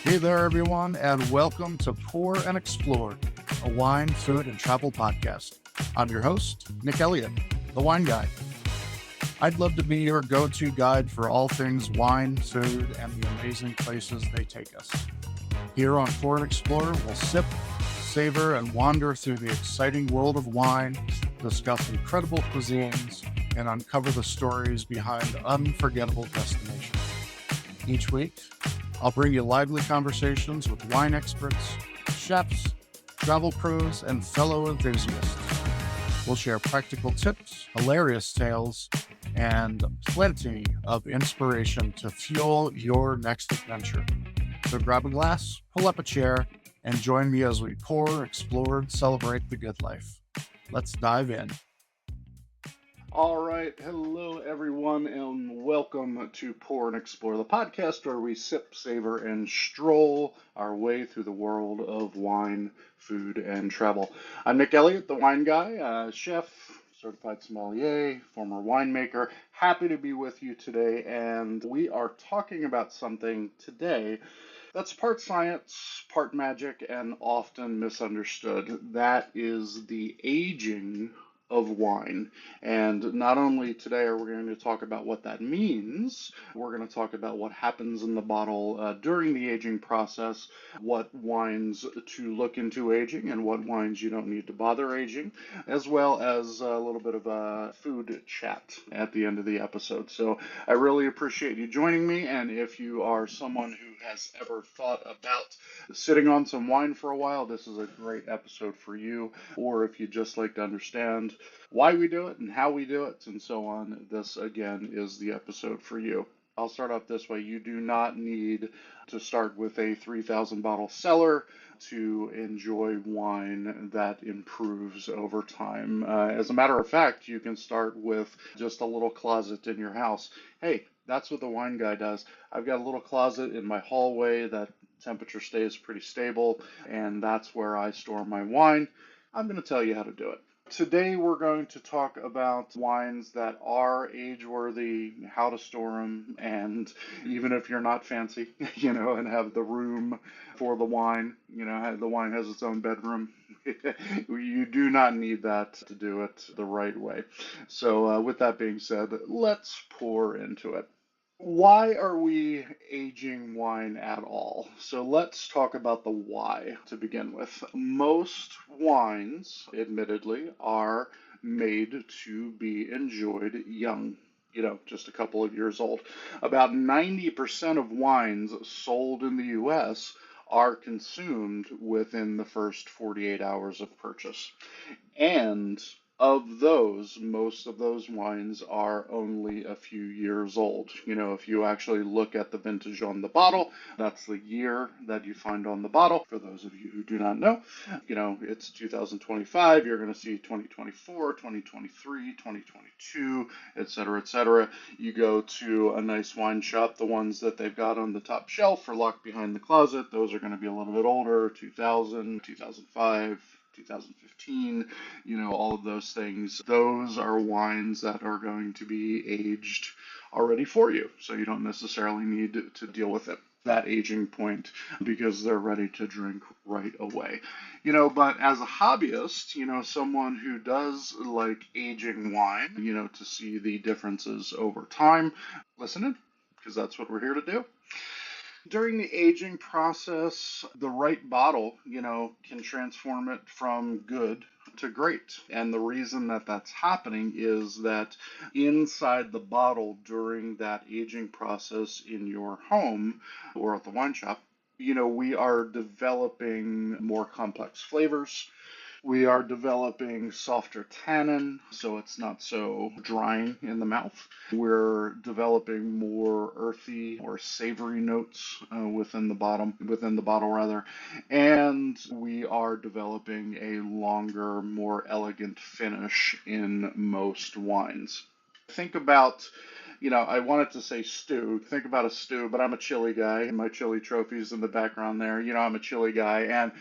Hey there, everyone, and welcome to Pour and Explore, a wine, food, and travel podcast. I'm your host, Nick Elliott, the wine guy. I'd love to be your go-to guide for all things wine, food, and the amazing places they take us. Here on Pour and Explore, we'll sip, savor, and wander through the exciting world of wine, discuss incredible cuisines, and uncover the stories behind unforgettable destinations. Each week, I'll bring you lively conversations with wine experts, chefs, travel pros, and fellow enthusiasts. We'll share practical tips, hilarious tales, and plenty of inspiration to fuel your next adventure. So grab a glass, pull up a chair, and join me as we pour, explore, and celebrate the good life. Let's dive in. All right. Hello, everyone, and welcome to Pour and Explore, the podcast where we sip, savor, and stroll our way through the world of wine, food, and travel. I'm Nick Elliott, the wine guy, chef, certified sommelier, former winemaker. Happy to be with you today, and we are talking about something today that's part science, part magic, and often misunderstood. That is the aging of wine. And not only today are we going to talk about what that means, we're going to talk about what happens in the bottle during the aging process, what wines to look into aging, and what wines you don't need to bother aging, as well as a little bit of a food chat at the end of the episode. So I really appreciate you joining me, and if you are someone who has ever thought about sitting on some wine for a while, this is a great episode for you. Or if you just like to understand why we do it and how we do it and so on, this again is the episode for you. I'll start off this way. You do not need to start with a 3,000 bottle cellar to enjoy wine that improves over time. As a matter of fact, you can start with just a little closet in your house. Hey, that's what the wine guy does. I've got a little closet in my hallway that temperature stays pretty stable, and that's where I store my wine. I'm going to tell you how to do it. Today we're going to talk about wines that are age-worthy, how to store them, and even if you're not fancy, and have the room for the wine, the wine has its own bedroom. You do not need that to do it the right way. So with that being said, let's pour into it. Why are we aging wine at all? So let's talk about the why to begin with. Most wines, admittedly, are made to be enjoyed young, just a couple of years old. About 90% of wines sold in the US are consumed within the first 48 hours of purchase. And of those, most of those wines are only a few years old. If you actually look at the vintage on the bottle, that's the year that you find on the bottle. For those of you who do not know, it's 2025. You're going to see 2024, 2023, 2022, etc., etc. You go to a nice wine shop, the ones that they've got on the top shelf or locked behind the closet, those are going to be a little bit older, 2000, 2005. 2015, all of those things. Those are wines that are going to be aged already for you, so you don't necessarily need to deal with it, that aging point, because they're ready to drink right away. But as a hobbyist, someone who does like aging wine, to see the differences over time, listen in, because that's what we're here to do. During the aging process, the right bottle, can transform it from good to great. And the reason that that's happening is that inside the bottle during that aging process in your home or at the wine shop, we are developing more complex flavors. We are developing softer tannin, so it's not so drying in the mouth. We're developing more earthy or savory notes within the bottle rather, and we are developing a longer, more elegant finish in most wines. Think about I wanted to say stew. Think about a stew, but I'm a chili guy, and my chili trophies in the background there. I'm a chili guy, and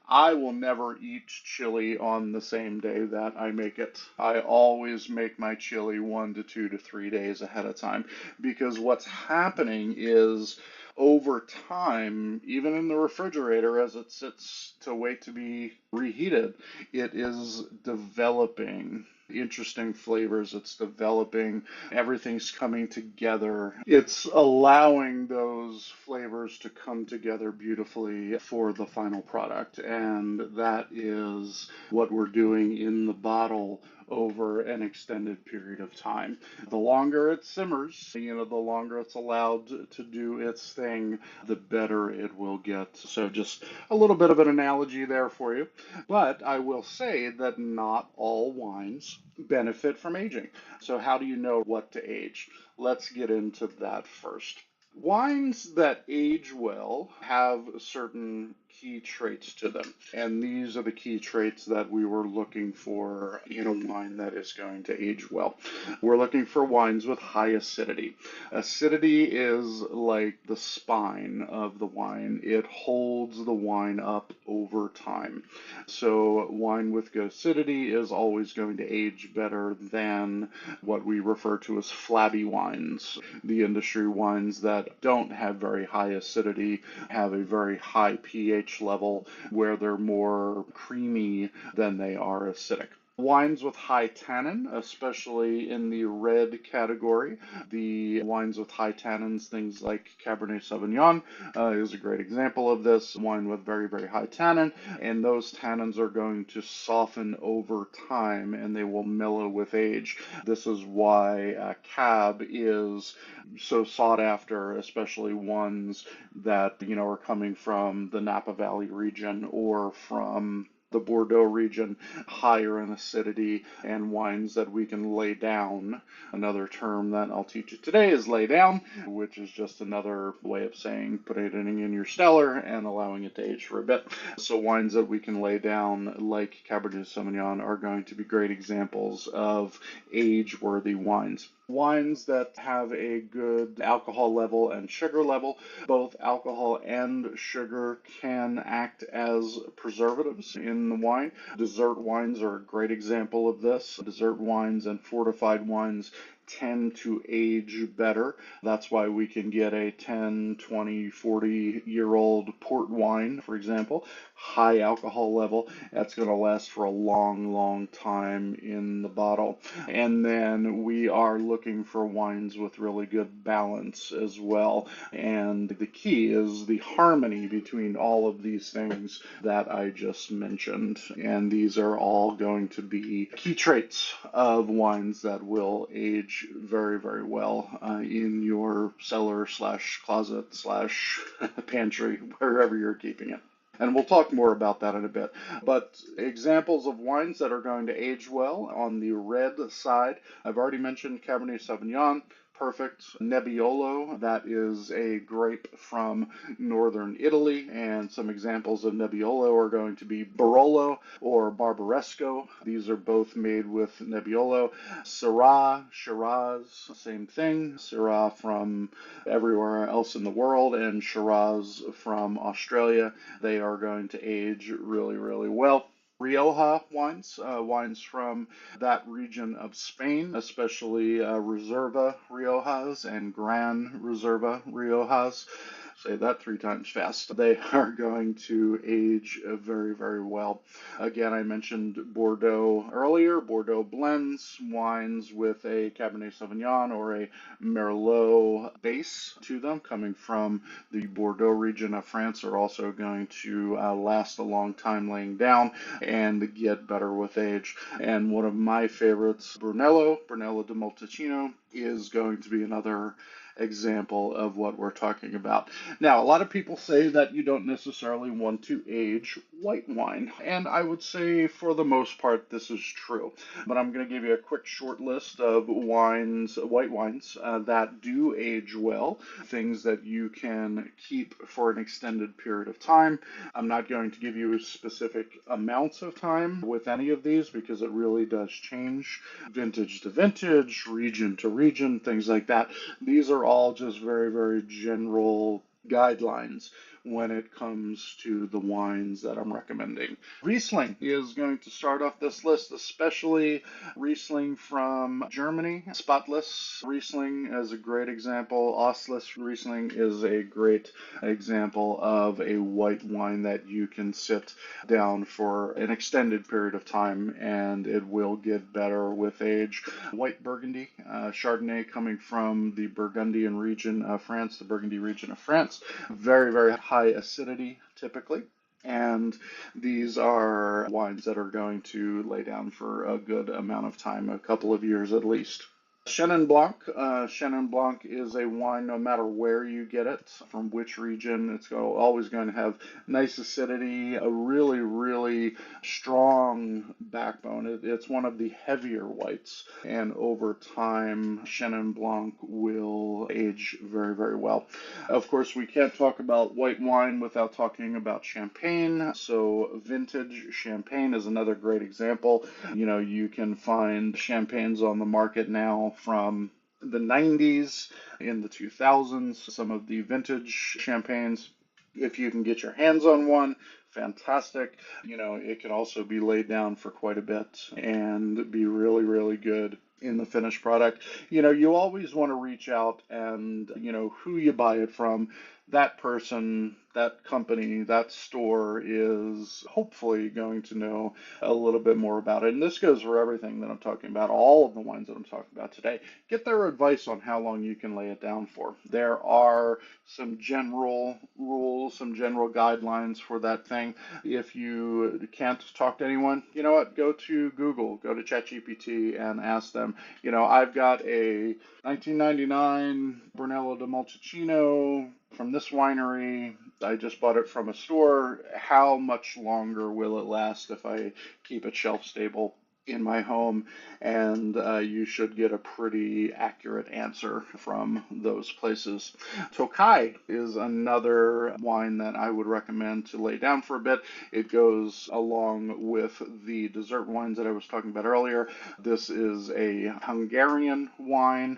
I will never eat chili on the same day that I make it. I always make my chili 1 to 2 to 3 days ahead of time, because what's happening is over time, even in the refrigerator as it sits to wait to be reheated, it is developing interesting flavors. It's developing, everything's coming together. It's allowing those flavors to come together beautifully for the final product. And that is what we're doing in the bottle over an extended period of time. The longer it simmers, the longer it's allowed to do its thing, the better it will get. So just a little bit of an analogy there for you. But I will say that not all wines benefit from aging. So how do you know what to age? Let's get into that first. Wines that age well have certain key traits to them. And these are the key traits that we were looking for in a wine that is going to age well. We're looking for wines with high acidity. Acidity is like the spine of the wine. It holds the wine up over time. So wine with good acidity is always going to age better than what we refer to as flabby wines. The industry wines that don't have very high acidity have a very high pH level where they're more creamy than they are acidic. Wines with high tannin, especially in the red category. The wines with high tannins, things like Cabernet Sauvignon, is a great example of this. Wine with very, very high tannin, and those tannins are going to soften over time and they will mellow with age. This is why Cab is so sought after, especially ones that, are coming from the Napa Valley region or from the Bordeaux region, higher in acidity, and wines that we can lay down. Another term that I'll teach you today is lay down, which is just another way of saying putting it in your cellar and allowing it to age for a bit. So wines that we can lay down, like Cabernet Sauvignon, are going to be great examples of age-worthy wines. Wines that have a good alcohol level and sugar level. Both alcohol and sugar can act as preservatives in the wine. Dessert wines are a great example of this. Dessert wines and fortified wines tend to age better. That's why we can get a 10, 20, 40-year-old port wine, for example, high alcohol level. That's going to last for a long, long time in the bottle. And then we are looking for wines with really good balance as well. And the key is the harmony between all of these things that I just mentioned. And these are all going to be key traits of wines that will age very, very well in your cellar / closet / pantry, wherever you're keeping it. And we'll talk more about that in a bit. But examples of wines that are going to age well on the red side, I've already mentioned Cabernet Sauvignon. Perfect. Nebbiolo, that is a grape from northern Italy, and some examples of Nebbiolo are going to be Barolo or Barbaresco. These are both made with Nebbiolo. Syrah, Shiraz, same thing. Syrah from everywhere else in the world, and Shiraz from Australia. They are going to age really, really well. Rioja wines, wines from that region of Spain, especially Reserva Riojas and Gran Reserva Riojas. Say that 3 times fast. They are going to age very, very well. Again, I mentioned Bordeaux earlier. Bordeaux blends, wines with a Cabernet Sauvignon or a Merlot base to them, coming from the Bordeaux region of France, are also going to last a long time laying down and get better with age. And one of my favorites, Brunello di Montalcino, is going to be another example of what we're talking about. Now, a lot of people say that you don't necessarily want to age white wine, and I would say for the most part this is true. But I'm going to give you a quick short list of wines, white wines, that do age well, things that you can keep for an extended period of time. I'm not going to give you specific amounts of time with any of these because it really does change vintage to vintage, region to region, things like that. These are all just very, very general guidelines. when it comes to the wines that I'm recommending. Riesling is going to start off this list, especially Riesling from Germany. Spotless Riesling is a great example. Ostless Riesling is a great example of a white wine that you can sit down for an extended period of time and it will get better with age. White Burgundy, Chardonnay coming from the Burgundian region of France, the Burgundy region of France. Very, very high acidity typically. And these are wines that are going to lay down for a good amount of time, a couple of years at least. Chenin Blanc. Chenin Blanc is a wine no matter where you get it, from which region. It's always going to have nice acidity, a really, really strong backbone. It's one of the heavier whites, and over time, Chenin Blanc will age very, very well. Of course, we can't talk about white wine without talking about champagne. So vintage champagne is another great example. You can find champagnes on the market now from the 90s, in the 2000s, some of the vintage champagnes. If you can get your hands on one, fantastic. It can also be laid down for quite a bit and be really, really good in the finished product. You always want to reach out and, who you buy it from. That person, that company, that store is hopefully going to know a little bit more about it. And this goes for everything that I'm talking about, all of the wines that I'm talking about today. Get their advice on how long you can lay it down for. There are some general rules, some general guidelines for that thing. If you can't talk to anyone, you know what? Go to Google, go to ChatGPT and ask them. I've got a 1999 Brunello di Montalcino from this winery. I just bought it from a store. How much longer will it last if I keep it shelf stable in my home? And you should get a pretty accurate answer from those places. Tokai is another wine that I would recommend to lay down for a bit. It goes along with the dessert wines that I was talking about earlier. This is a Hungarian wine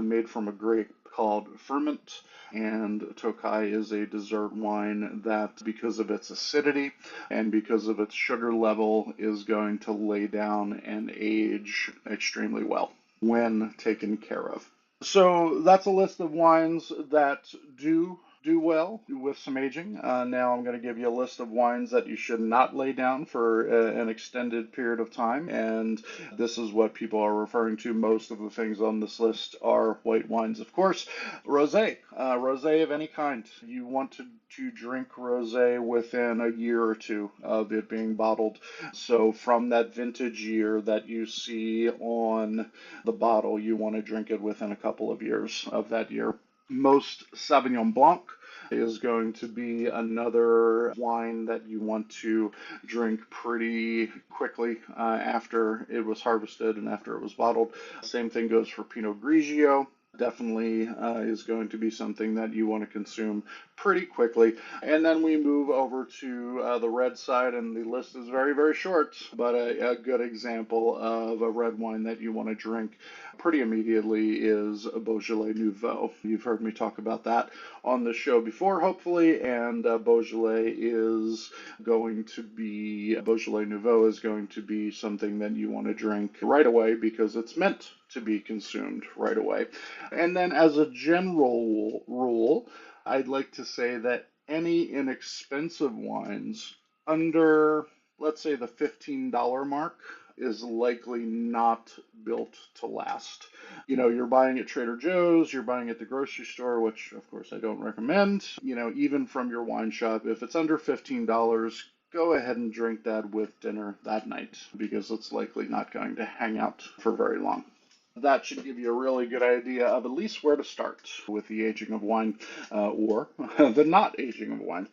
made from a grape called Ferment. And Tokai is a dessert wine that, because of its acidity and because of its sugar level, is going to lay down and age extremely well when taken care of. So that's a list of wines that do well with some aging. Now I'm going to give you a list of wines that you should not lay down for an extended period of time, and this is what people are referring to. Most of the things on this list are white wines, of course. Rosé, rosé of any kind. You want to drink rosé within a year or two of it being bottled. So from that vintage year that you see on the bottle, you want to drink it within a couple of years of that year. Most Sauvignon Blanc is going to be another wine that you want to drink pretty quickly after it was harvested and after it was bottled. Same thing goes for Pinot Grigio. Definitely is going to be something that you want to consume pretty quickly. And then we move over to the red side, and the list is very, very short, but a good example of a red wine that you want to drink pretty immediately is Beaujolais Nouveau. You've heard me talk about that on the show before, hopefully, and Beaujolais Nouveau is going to be something that you want to drink right away because it's meant to be consumed right away. And then as a general rule, I'd like to say that any inexpensive wines under, let's say, the $15 mark is likely not built to last. You're buying at Trader Joe's, you're buying at the grocery store, which of course I don't recommend. Even from your wine shop, if it's under $15, go ahead and drink that with dinner that night because it's likely not going to hang out for very long. That should give you a really good idea of at least where to start with the aging of wine or the not aging of wine.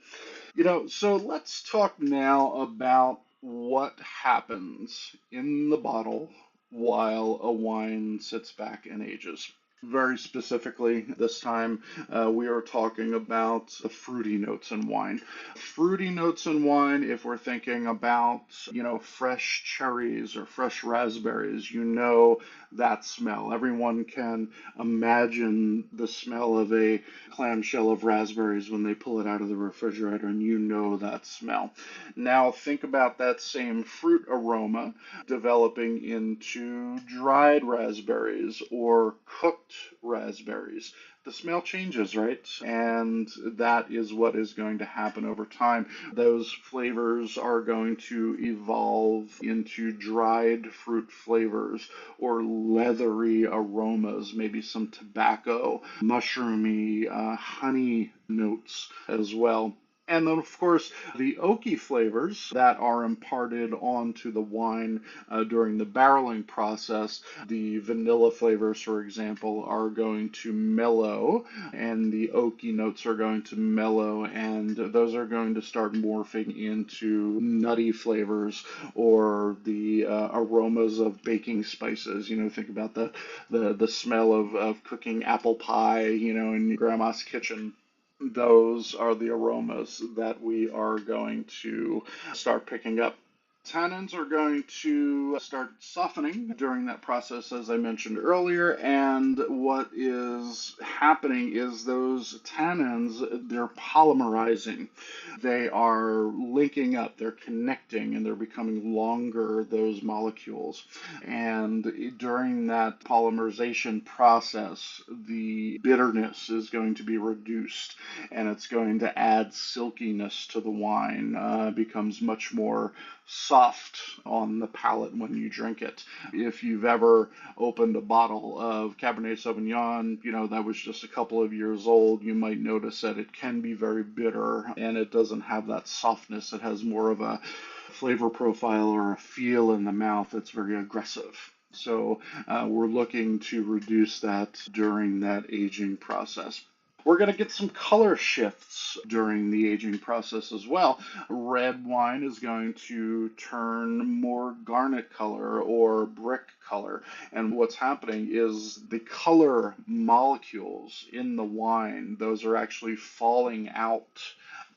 So let's talk now about what happens in the bottle while a wine sits back and ages. Very specifically, this time we are talking about the fruity notes in wine. Fruity notes in wine, if we're thinking about, fresh cherries or fresh raspberries, that smell. Everyone can imagine the smell of a clamshell of raspberries when they pull it out of the refrigerator, and you know that smell. Now, think about that same fruit aroma developing into dried raspberries or cooked raspberries. The smell changes, right? And that is what is going to happen over time. Those flavors are going to evolve into dried fruit flavors or leathery aromas, maybe some tobacco, mushroomy, honey notes as well. And then, of course, the oaky flavors that are imparted onto the wine during the barreling process. The vanilla flavors, for example, are going to mellow, and the oaky notes are going to mellow, and those are going to start morphing into nutty flavors or the aromas of baking spices. Think about the smell of cooking apple pie, in grandma's kitchen. Those are the aromas that we are going to start picking up. Tannins are going to start softening during that process, as I mentioned earlier, and what is happening is those tannins, they're polymerizing. They are linking up, they're connecting, and they're becoming longer, those molecules. And during that polymerization process, the bitterness is going to be reduced, and it's going to add silkiness to the wine, becomes much more soft on the palate when you drink it. If you've ever opened a bottle of Cabernet Sauvignon, that was just a couple of years old, you might notice that it can be very bitter and it doesn't have that softness. It has more of a flavor profile or a feel in the mouth that's very aggressive. So we're looking to reduce that during that aging process. We're going to get some color shifts during the aging process as well. Red wine is going to turn more garnet color or brick color. And what's happening is the color molecules in the wine, those are actually falling out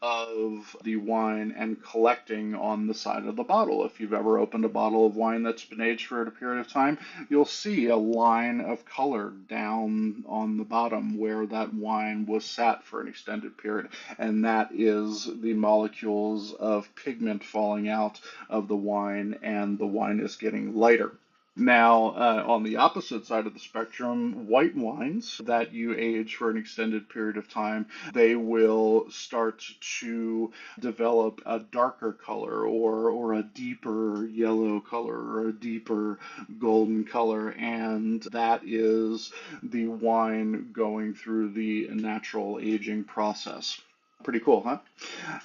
of the wine and collecting on the side of the bottle. If you've ever opened a bottle of wine that's been aged for a period of time, you'll see a line of color down on the bottom where that wine was sat for an extended period. And that is the molecules of pigment falling out of the wine, and the wine is getting lighter. Now, on the opposite side of the spectrum, white wines that you age for an extended period of time, they will start to develop a darker color or a deeper yellow color or a deeper golden color, and that is the wine going through the natural aging process. Pretty cool, huh?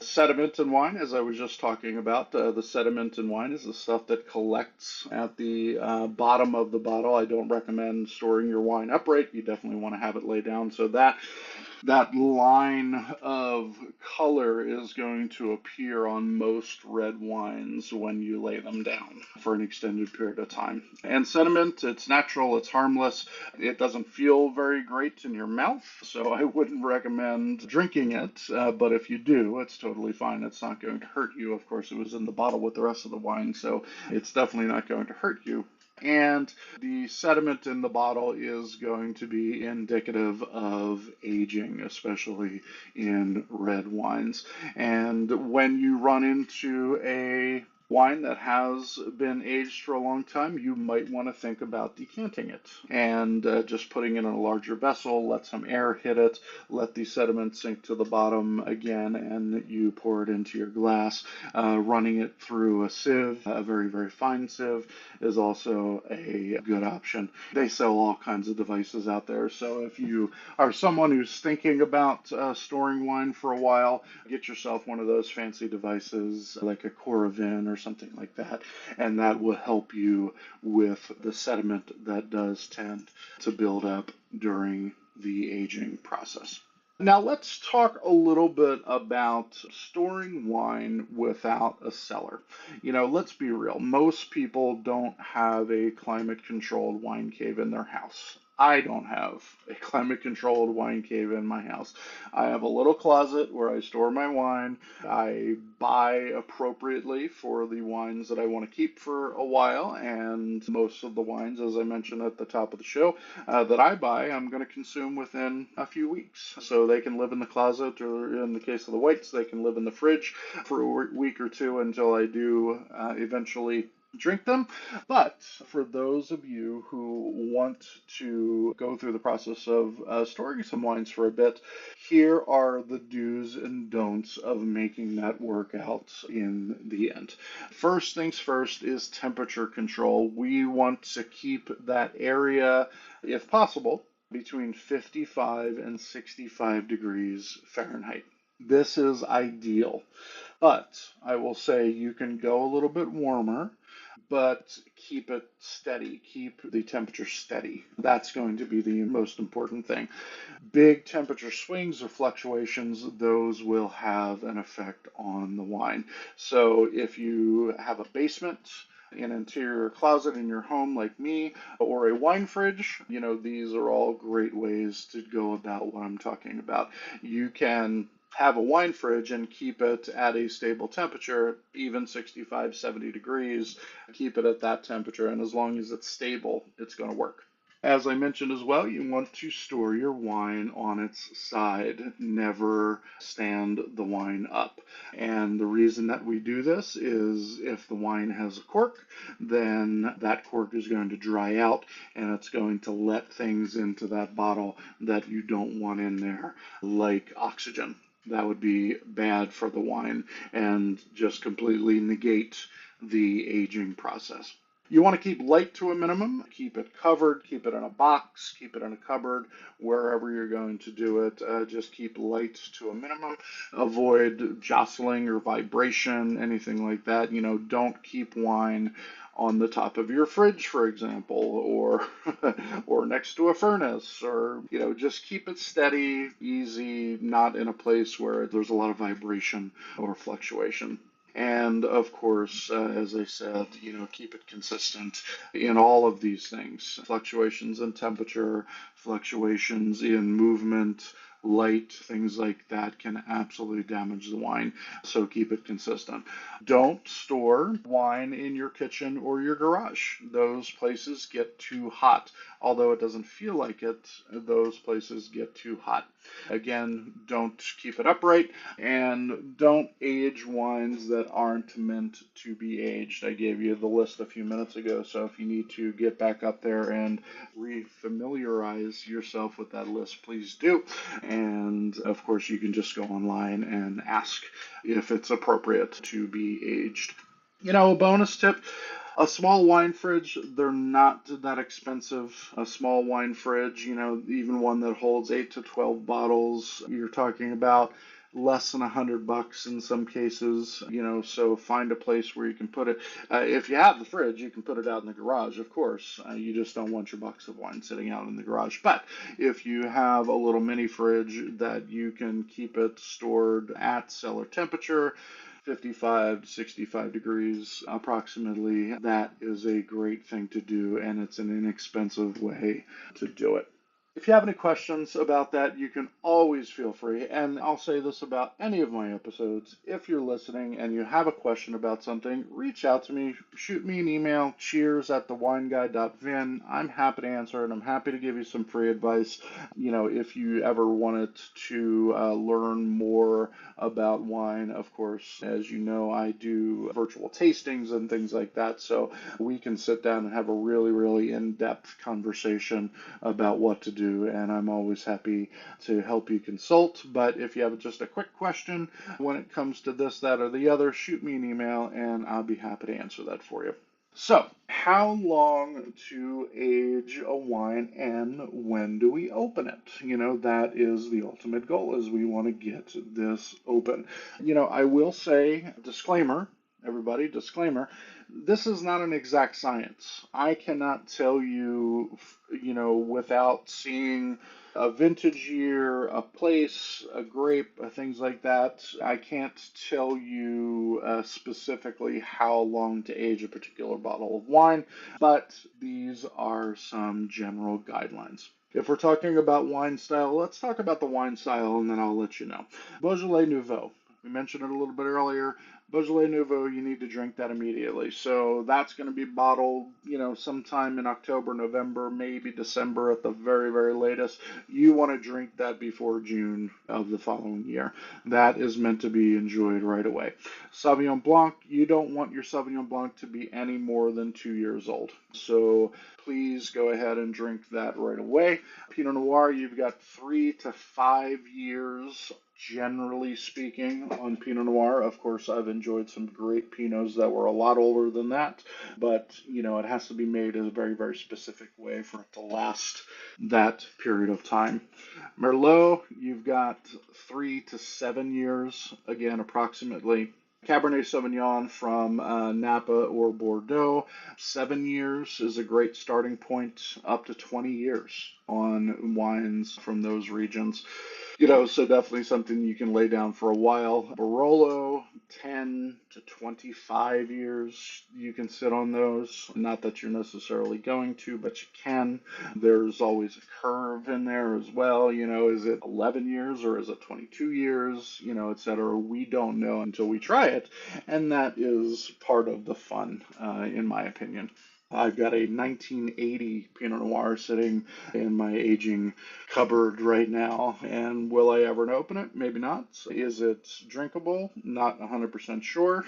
Sediment in wine, as I was just talking about, the sediment in wine is the stuff that collects at the bottom of the bottle. I don't recommend storing your wine upright. You definitely want to have it lay down so that line of color is going to appear on most red wines when you lay them down for an extended period of time. And sediment, it's natural, it's harmless, it doesn't feel very great in your mouth, so I wouldn't recommend drinking it, but if you do, it's totally fine. It's not going to hurt you. Of course, it was in the bottle with the rest of the wine, so it's definitely not going to hurt you. And the sediment in the bottle is going to be indicative of aging, especially in red wines. And when you run into a wine that has been aged for a long time, you might want to think about decanting it and just putting it in a larger vessel, let some air hit it, let the sediment sink to the bottom again, and you pour it into your glass. Running it through a sieve, a very, very fine sieve, is also a good option. They sell all kinds of devices out there, so if you are someone who's thinking about storing wine for a while, get yourself one of those fancy devices like a Coravin or something like that, and that will help you with the sediment that does tend to build up during the aging process. Now let's talk a little bit about storing wine without a cellar. Let's be real. Most people don't have a climate-controlled wine cave in their house. I don't have a climate-controlled wine cave in my house. I have a little closet where I store my wine. I buy appropriately for the wines that I want to keep for a while, and most of the wines, as I mentioned at the top of the show, that I buy, I'm going to consume within a few weeks. So they can live in the closet, or in the case of the whites, they can live in the fridge for a week or two until I do eventually drink them. But for those of you who want to go through the process of storing some wines for a bit, here are the do's and don'ts of making that work out in the end. First things first is temperature control. We want to keep that area, if possible, between 55 and 65 degrees Fahrenheit. This is ideal, but I will say you can go a little bit warmer, but keep it steady. Keep the temperature steady. That's going to be the most important thing. Big temperature swings or fluctuations, those will have an effect on the wine. So if you have a basement, an interior closet in your home like me, or a wine fridge, these are all great ways to go about what I'm talking about. You can have a wine fridge and keep it at a stable temperature, even 65, 70 degrees, keep it at that temperature, and as long as it's stable, it's going to work. As I mentioned as well, you want to store your wine on its side, never stand the wine up. And the reason that we do this is if the wine has a cork, then that cork is going to dry out and it's going to let things into that bottle that you don't want in there, like oxygen. That would be bad for the wine and just completely negate the aging process. You want to keep light to a minimum, keep it covered, keep it in a box, keep it in a cupboard, wherever you're going to do it. Just keep light to a minimum. Avoid jostling or vibration, anything like that. Don't keep wine on the top of your fridge, for example, or or next to a furnace, or just keep it steady, easy, not in a place where there's a lot of vibration or fluctuation. And of course, as I said, keep it consistent in all of these things. Fluctuations in temperature, fluctuations in movement, light, things like that can absolutely damage the wine. So keep it consistent. Don't store wine in your kitchen or your garage. Those places get too hot. Although it doesn't feel like it, those places get too hot. Again, don't keep it upright, and don't age wines that aren't meant to be aged. I gave you the list a few minutes ago, so if you need to get back up there and refamiliarize yourself with that list, please do. And of course, you can just go online and ask if it's appropriate to be aged. A bonus tip, a small wine fridge, they're not that expensive. A small wine fridge, even one that holds 8 to 12 bottles, you're talking about less than $100 in some cases, so find a place where you can put it. If you have the fridge, you can put it out in the garage, of course. You just don't want your box of wine sitting out in the garage. But if you have a little mini fridge that you can keep it stored at cellar temperature, 55 to 65 degrees approximately, that is a great thing to do, and it's an inexpensive way to do it. If you have any questions about that, you can always feel free, and I'll say this about any of my episodes. If you're listening and you have a question about something, reach out to me, shoot me an email, cheers@thewineguy.vin. I'm happy to answer it. I'm happy to give you some free advice. If you ever wanted to learn more about wine, of course, as you know, I do virtual tastings and things like that, so we can sit down and have a really, really in-depth conversation about what to do, and I'm always happy to help you consult. But if you have just a quick question when it comes to this, that, or the other, shoot me an email and I'll be happy to answer that for you. So, how long to age a wine and when do we open it? That is the ultimate goal, is we want to get this open. I will say, disclaimer, everybody, disclaimer, this is not an exact science. I cannot tell you, without seeing a vintage year, a place, a grape, things like that. I can't tell you specifically how long to age a particular bottle of wine, but these are some general guidelines. If we're talking about wine style, let's talk about the wine style and then I'll let you know. Beaujolais Nouveau. We mentioned it a little bit earlier. Beaujolais Nouveau, you need to drink that immediately. So that's going to be bottled, sometime in October, November, maybe December at the very, very latest. You want to drink that before June of the following year. That is meant to be enjoyed right away. Sauvignon Blanc, you don't want your Sauvignon Blanc to be any more than 2 years old. So please go ahead and drink that right away. Pinot Noir, you've got 3 to 5 years generally speaking, on Pinot Noir. Of course, I've enjoyed some great Pinots that were a lot older than that, but it has to be made in a very, very specific way for it to last that period of time. Merlot, you've got 3 to 7 years, again, approximately. Cabernet Sauvignon from Napa or Bordeaux, 7 years is a great starting point, up to 20 years on wines from those regions. So definitely something you can lay down for a while. Barolo, 10 to 25 years you can sit on those. Not that you're necessarily going to, but you can. There's always a curve in there as well. Is it 11 years or is it 22 years, etc. We don't know until we try it. And that is part of the fun, in my opinion. I've got a 1980 Pinot Noir sitting in my aging cupboard right now. And will I ever open it? Maybe not. Is it drinkable? Not 100% sure,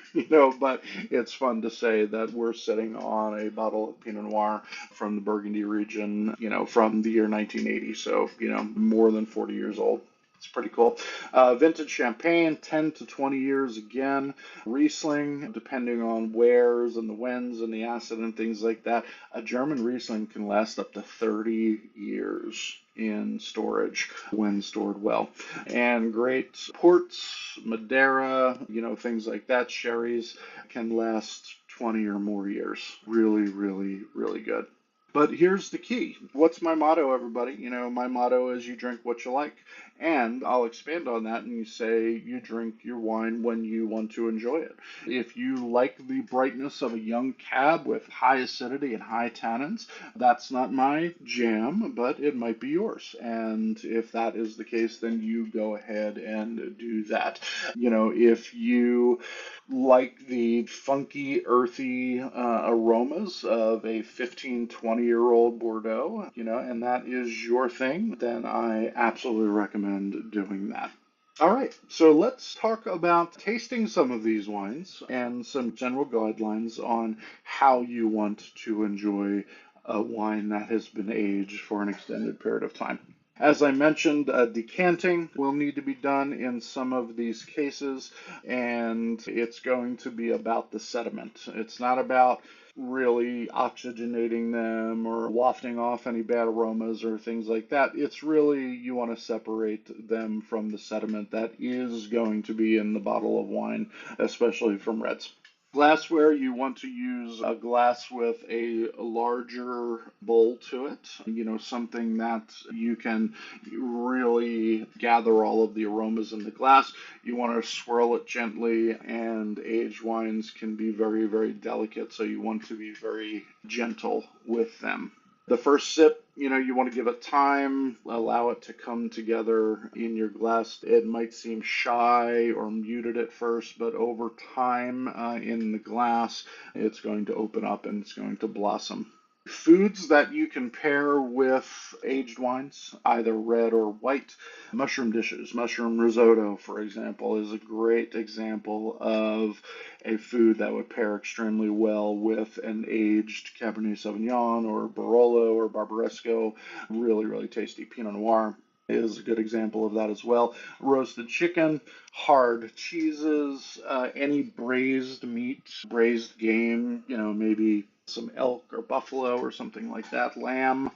but it's fun to say that we're sitting on a bottle of Pinot Noir from the Burgundy region, from the year 1980. So, more than 40 years old. It's pretty cool. Vintage champagne, 10 to 20 years again. Riesling, depending on wheres and the whens and the acid and things like that. A German Riesling can last up to 30 years in storage when stored well. And great ports, Madeira, things like that, sherries can last 20 or more years. Really, really, really good. But here's the key. What's my motto, everybody? My motto is you drink what you like. And I'll expand on that and you say you drink your wine when you want to enjoy it. If you like the brightness of a young cab with high acidity and high tannins, that's not my jam, but it might be yours. And if that is the case, then you go ahead and do that. If you like the funky, earthy aromas of a 15, 20-year-old Bordeaux, and that is your thing, then I absolutely recommend doing that. All right, so let's talk about tasting some of these wines and some general guidelines on how you want to enjoy a wine that has been aged for an extended period of time. As I mentioned, decanting will need to be done in some of these cases, and it's going to be about the sediment. It's not about really oxygenating them or wafting off any bad aromas or things like that. It's really, you want to separate them from the sediment that is going to be in the bottle of wine, especially from reds. Glassware, you want to use a glass with a larger bowl to it, something that you can really gather all of the aromas in the glass. You want to swirl it gently, and aged wines can be very, very delicate, so you want to be very gentle with them. The first sip, you want to give it time, allow it to come together in your glass. It might seem shy or muted at first, but over time in the glass, it's going to open up and it's going to blossom. Foods that you can pair with aged wines, either red or white. Mushroom dishes. Mushroom risotto, for example, is a great example of a food that would pair extremely well with an aged Cabernet Sauvignon or Barolo or Barbaresco. Really, really tasty. Pinot Noir is a good example of that as well. Roasted chicken, hard cheeses, any braised meat, braised game, maybe some elk or buffalo or something like that, lamb,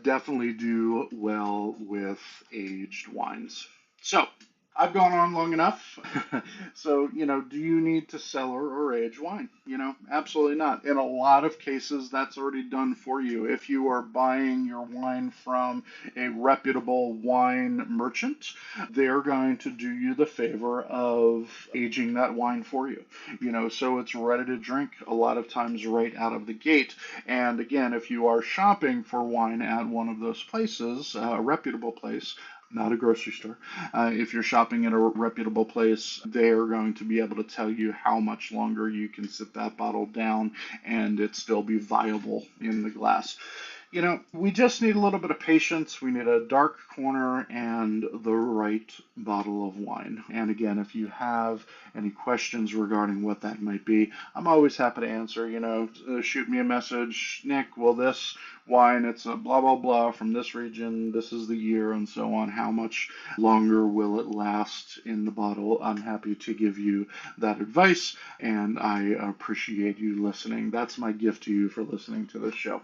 definitely do well with aged wines. So, I've gone on long enough. So, do you need to cellar or age wine? Absolutely not. In a lot of cases, that's already done for you. If you are buying your wine from a reputable wine merchant, they're going to do you the favor of aging that wine for you. So it's ready to drink a lot of times right out of the gate. And again, if you are shopping for wine at one of those places, a reputable place, not a grocery store. If you're shopping at a reputable place, they're going to be able to tell you how much longer you can sit that bottle down and it still be viable in the glass. We just need a little bit of patience. We need a dark corner and the right bottle of wine. And again, if you have any questions regarding what that might be, I'm always happy to answer. Shoot me a message. Nick, will this wine, it's a blah, blah, blah from this region, this is the year, and so on. How much longer will it last in the bottle? I'm happy to give you that advice, and I appreciate you listening. That's my gift to you for listening to this show.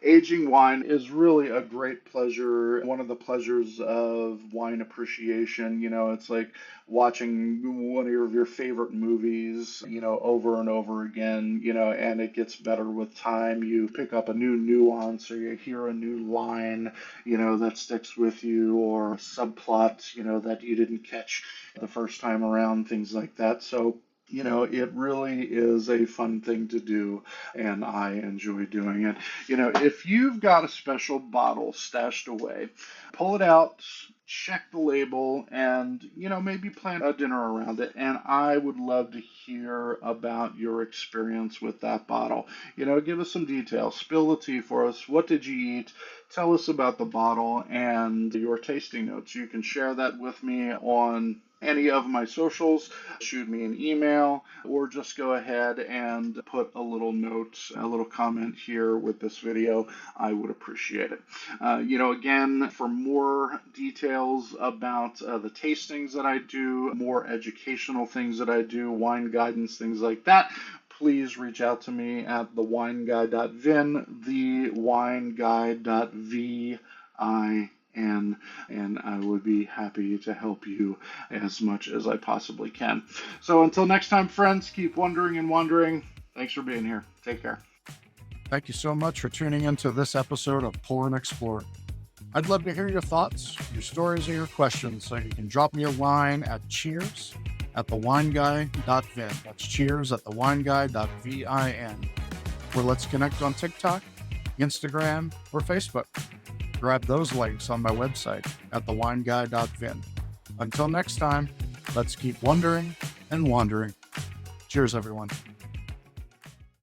Aging wine is really a great pleasure. One of the pleasures of wine appreciation, it's like watching one of your favorite movies, over and over again, and it gets better with time. You pick up a new nuance or you hear a new line, that sticks with you, or a subplot, that you didn't catch the first time around, things like that. So it really is a fun thing to do, and I enjoy doing it. If you've got a special bottle stashed away, pull it out, check the label, and, maybe plan a dinner around it. And I would love to hear about your experience with that bottle. Give us some details. Spill the tea for us. What did you eat? Tell us about the bottle and your tasting notes. You can share that with me on any of my socials, shoot me an email, or just go ahead and put a little note, a little comment here with this video. I would appreciate it. Again, for more details about the tastings that I do, more educational things that I do, wine guidance, things like that, please reach out to me at thewineguy.vin, thewineguy.vin, and I would be happy to help you as much as I possibly can. So until next time, friends, keep wondering and wondering. Thanks for being here. Take care. Thank you so much for tuning into this episode of Pour and Explore. I'd love to hear your thoughts, your stories, or your questions, so you can drop me a line at cheers@thewineguy.vin. That's cheers@thewineguy.vin. Or let's connect on TikTok, Instagram, or Facebook. Grab those links on my website at thewineguy.vin. Until next time, let's keep wondering and wandering. Cheers, everyone.